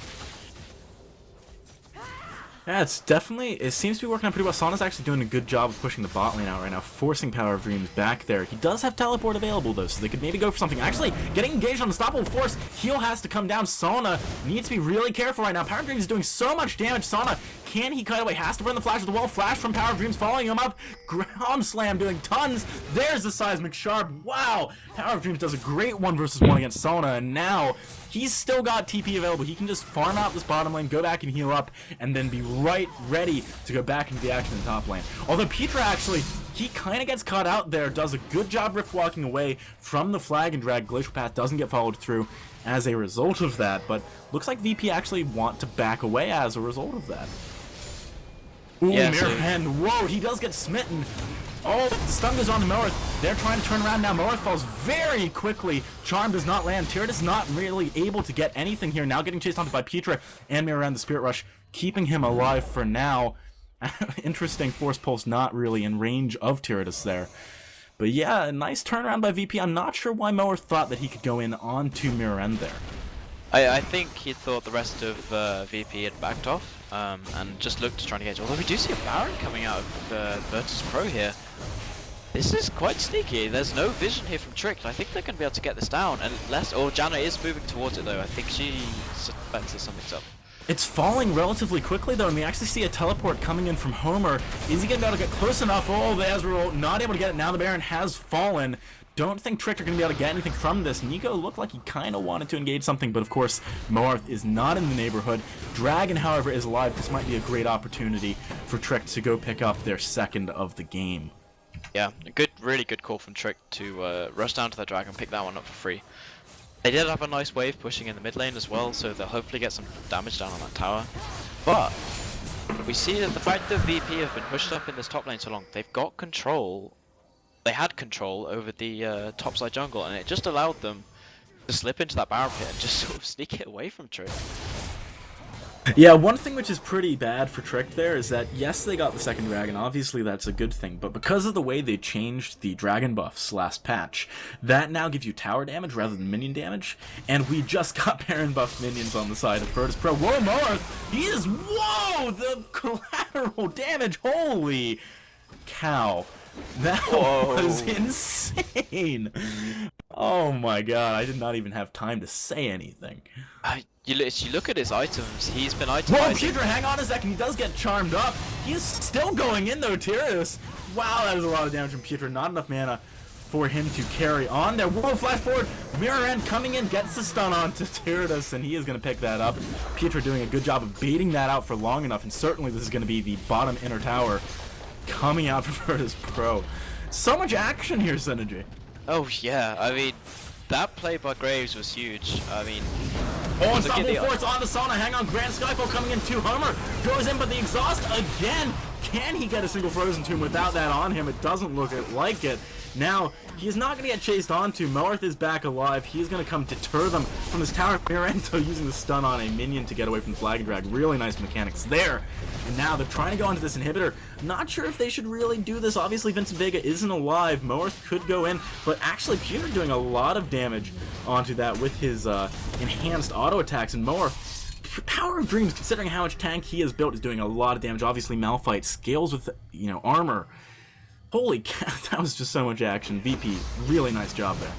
Yeah, it seems to be working out pretty well. Sauna's actually doing a good job of pushing the bot lane out right now, forcing Power of Dreams back there. He does have teleport available though, so they could maybe go for something. Actually, getting engaged on Unstoppable Force, heal has to come down. Sauna needs to be really careful right now. Power of Dreams is doing so much damage. Sauna, can he cut away? Has to burn the flash of the wall. Flash from Power of Dreams following him up. Ground Slam doing tons. There's the Seismic Sharp. Wow! Power of Dreams does a great 1v1 against Sauna, and now he's still got TP available. He can just farm out this bottom lane, go back and heal up, and then be right ready to go back into the action in the top lane. Although Petra actually, he kind of gets caught out there, does a good job rift walking away from the flag and drag. Glacial Path doesn't get followed through as a result of that, but looks like VP actually want to back away as a result of that. Ooh, yeah, Mirror Hand, whoa, he does get smitten. Oh, the stun goes on to Moerth. They're trying to turn around now. Moerth falls very quickly. Charm does not land. Tyranids not really able to get anything here. Now getting chased onto by Petra and Mirror the Spirit Rush, keeping him alive for now. Interesting Force Pulse not really in range of Tyranids there. But yeah, a nice turnaround by VP. I'm not sure why Moerth thought that he could go in onto Mirror End there. I think he thought the rest of VP had backed off and just looked to try to engage. Although we do see a Baron coming out of Virtus.Pro here. This is quite sneaky. There's no vision here from Trick. I think they're going to be able to get this down. Unless, Janna is moving towards it though. I think she suspects that something's up. It's falling relatively quickly though, and we actually see a teleport coming in from Homer. Is he going to be able to get close enough? Oh, the Ezreal not able to get it. Now the Baron has fallen. Don't think Trick are going to be able to get anything from this. Nico looked like he kind of wanted to engage something, but of course, Moerth is not in the neighborhood. Dragon, however, is alive. This might be a great opportunity for Trick to go pick up their second of the game. Yeah, really good call from Trick to rush down to the Dragon, pick that one up for free. They did have a nice wave pushing in the mid lane as well, so they'll hopefully get some damage down on that tower. But we see that the fact that VP have been pushed up in this top lane so long, they've got control. They had control over the topside jungle, and it just allowed them to slip into that Baron pit and just sort of sneak it away from Trick. Yeah, one thing which is pretty bad for Trick there is that, yes, they got the second dragon, obviously that's a good thing, but because of the way they changed the dragon buffs last patch, that now gives you tower damage rather than minion damage, and we just got Baron buff minions on the side of Virtus.Pro. Whoa, Marth! He is, whoa! The collateral damage, holy cow. That was insane! Oh my god, I did not even have time to say anything. You look at his items, he's been itemizing. Whoa, Putrid, hang on a second, he does get charmed up. He is still going in though, Tyrus. Wow, that is a lot of damage from Putrid. Not enough mana for him to carry on there. Whoa, flash forward. Mirror End coming in, gets the stun on to Tyrus, and he is going to pick that up. Putrid doing a good job of baiting that out for long enough, and certainly this is going to be the bottom inner tower coming out from Virtus.Pro. So much action here, Synergy. Oh yeah, I mean, that play by Graves was huge. I mean, oh, Unstoppable Force on the sauna. Hang on, Grand Skyfall coming in. Hammer goes in, but the exhaust again. Can he get a single Frozen Tomb without that on him? It doesn't look like it. Now, he's not going to get chased onto. Moarth is back alive. He's going to come deter them from this tower. Mirento using the stun on a minion to get away from the flag and drag. Really nice mechanics there. And now they're trying to go into this inhibitor. Not sure if they should really do this. Obviously, Vincent Vega isn't alive. Moarth could go in, but actually, Pewter doing a lot of damage onto that with his enhanced auto attacks. And Moarth, Power of Dreams, considering how much tank he has built, is doing a lot of damage. Obviously, Malphite scales with, armor. Holy cow, that was just so much action. VP, really nice job there.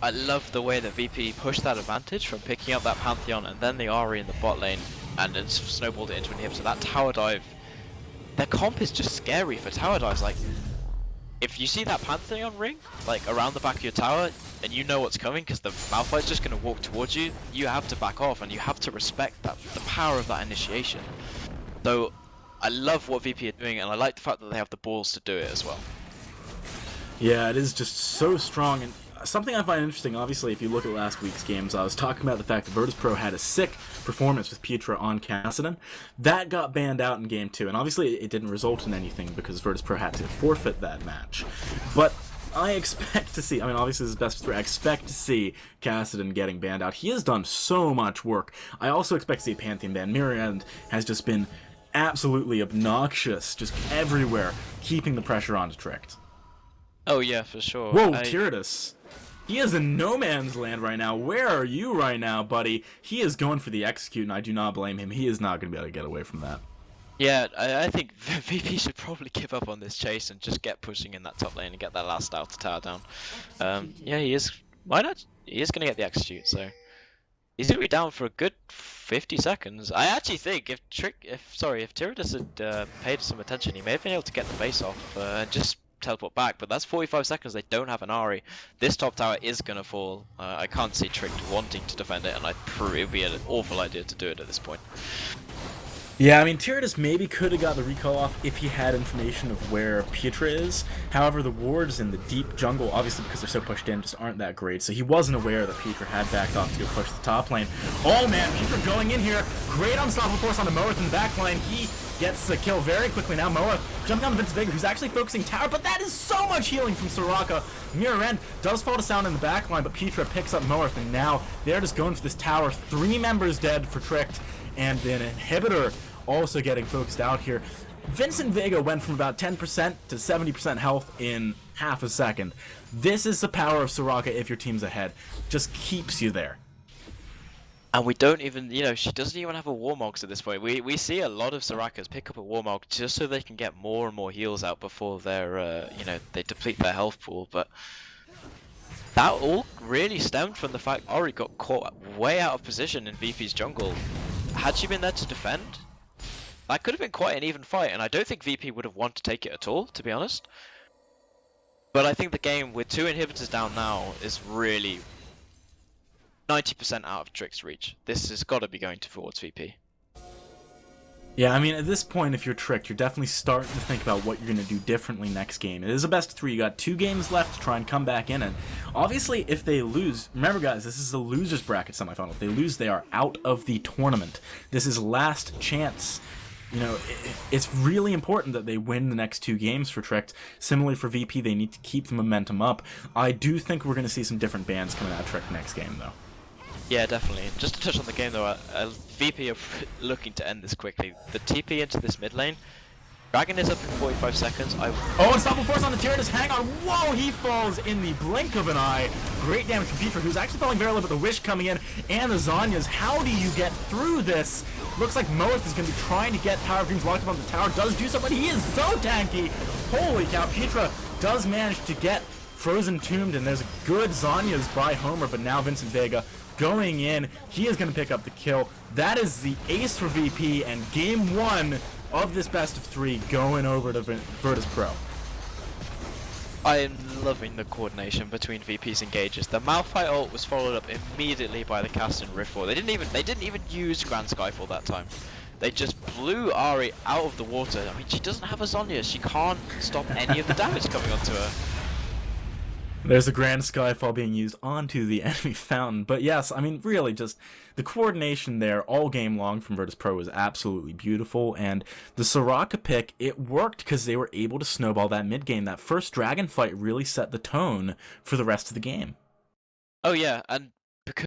I love the way that VP pushed that advantage from picking up that Pantheon and then the Ahri in the bot lane and then snowballed it into an inhibitor. That tower dive, their comp is just scary for tower dives. Like, if you see that Pantheon ring, like, around the back of your tower, and you know what's coming because the Malphite's just going to walk towards you, you have to back off and you have to respect that, the power of that initiation. So, I love what VP are doing, and I like the fact that they have the balls to do it as well. Yeah, it is just so strong, and something I find interesting, obviously, if you look at last week's games, I was talking about the fact that Virtus.Pro had a sick performance with Pietra on Kassadin. That got banned out in Game 2, and obviously it didn't result in anything because Virtus.Pro had to forfeit that match. But I expect to see, obviously this is best of 3, I expect to see Kassadin getting banned out. He has done so much work. I also expect to see a Pantheon ban. Mirror End has just been absolutely obnoxious, just everywhere, keeping the pressure on to Tricked. Oh yeah, for sure. Whoa, Tyrannus. He is in no man's land right now. Where are you right now, buddy? He is going for the execute, and I do not blame him. He is not going to be able to get away from that. Yeah, I think VP should probably give up on this chase and just get pushing in that top lane and get that last outer tower down. Yeah, he is. Why not? He is going to get the execute, so he's going to be down for a good 50 seconds. I actually think if Tyrannus had paid some attention, he may have been able to get the base off and just teleport back, but that's 45 seconds. They don't have an Ahri. This top tower is going to fall. I can't see Tricked wanting to defend it, and it would be an awful idea to do it at this point. Yeah, Tyrannus maybe could have got the recall off if he had information of where Pietra is. However, the wards in the deep jungle, obviously because they're so pushed in, just aren't that great, so he wasn't aware that Pietra had backed off to go push the top lane. Oh man, Pietra going in here. Great unstoppable force on the Moarth in the back line. He gets the kill very quickly now. Moarth jumping on the Vincent Vega, who's actually focusing tower, but that is so much healing from Soraka. Mirror End does fall to sound in the back line, but Pietra picks up Moarth, and now they're just going for this tower. 3 members dead for Tricked, and an inhibitor also getting focused out here. Vincent Vega went from about 10% to 70% health in half a second. This is the power of Soraka if your team's ahead. Just keeps you there. And we don't even, she doesn't even have a Warmogs at this point. We see a lot of Sorakas pick up a Warmog just so they can get more and more heals out before they're, they deplete their health pool. But that all really stemmed from the fact Ori got caught way out of position in VP's jungle. Had she been there to defend, that could have been quite an even fight, and I don't think VP would have wanted to take it at all, to be honest. But I think the game, with 2 inhibitors down now, is really 90% out of Trick's reach. This has got to be going towards VP. Yeah, at this point, if you're Tricked, you're definitely starting to think about what you're going to do differently next game. It is a best of 3. You got 2 games left to try and come back in, and obviously, if they lose, remember guys, this is the losers bracket semifinal. If they lose, they are out of the tournament. This is last chance. It's really important that they win the next 2 games for Tricked. Similarly for VP, they need to keep the momentum up. I do think we're going to see some different bans coming out of Tricked next game, though. Yeah, definitely. Just to touch on the game though, VP are looking to end this quickly. The TP into this mid lane. Dragon is up in 45 seconds. Oh, unstoppable force on the Tyrannus. Hang on. Whoa, he falls in the blink of an eye. Great damage from Petra, who's actually falling very low, but the Wish coming in. And the Zhonya's. How do you get through this? Looks like Moeth is going to be trying to get Power Dreams locked up on the tower. Does do so, but he is so tanky. Holy cow. Petra does manage to get Frozen Tombed, and there's a good Zhonya's by Homer, but now Vincent Vega going in. He is going to pick up the kill. That is the ace for VP, and game 1 of this best of 3 going over to Virtus.Pro. I am loving the coordination between VP's engages. The Malphite ult was followed up immediately by the cast in Rift Wall. They didn't even use Grand Skyfall that time. They just blew Ari out of the water. I mean, she doesn't have a Zhonya. She can't stop any of the damage coming onto her. There's a Grand Skyfall being used onto the enemy fountain. But yes, I mean, really, just the coordination there all game long from Virtus.Pro was absolutely beautiful. And the Soraka pick, it worked because they were able to snowball that mid game. That first dragon fight really set the tone for the rest of the game. Oh yeah, and because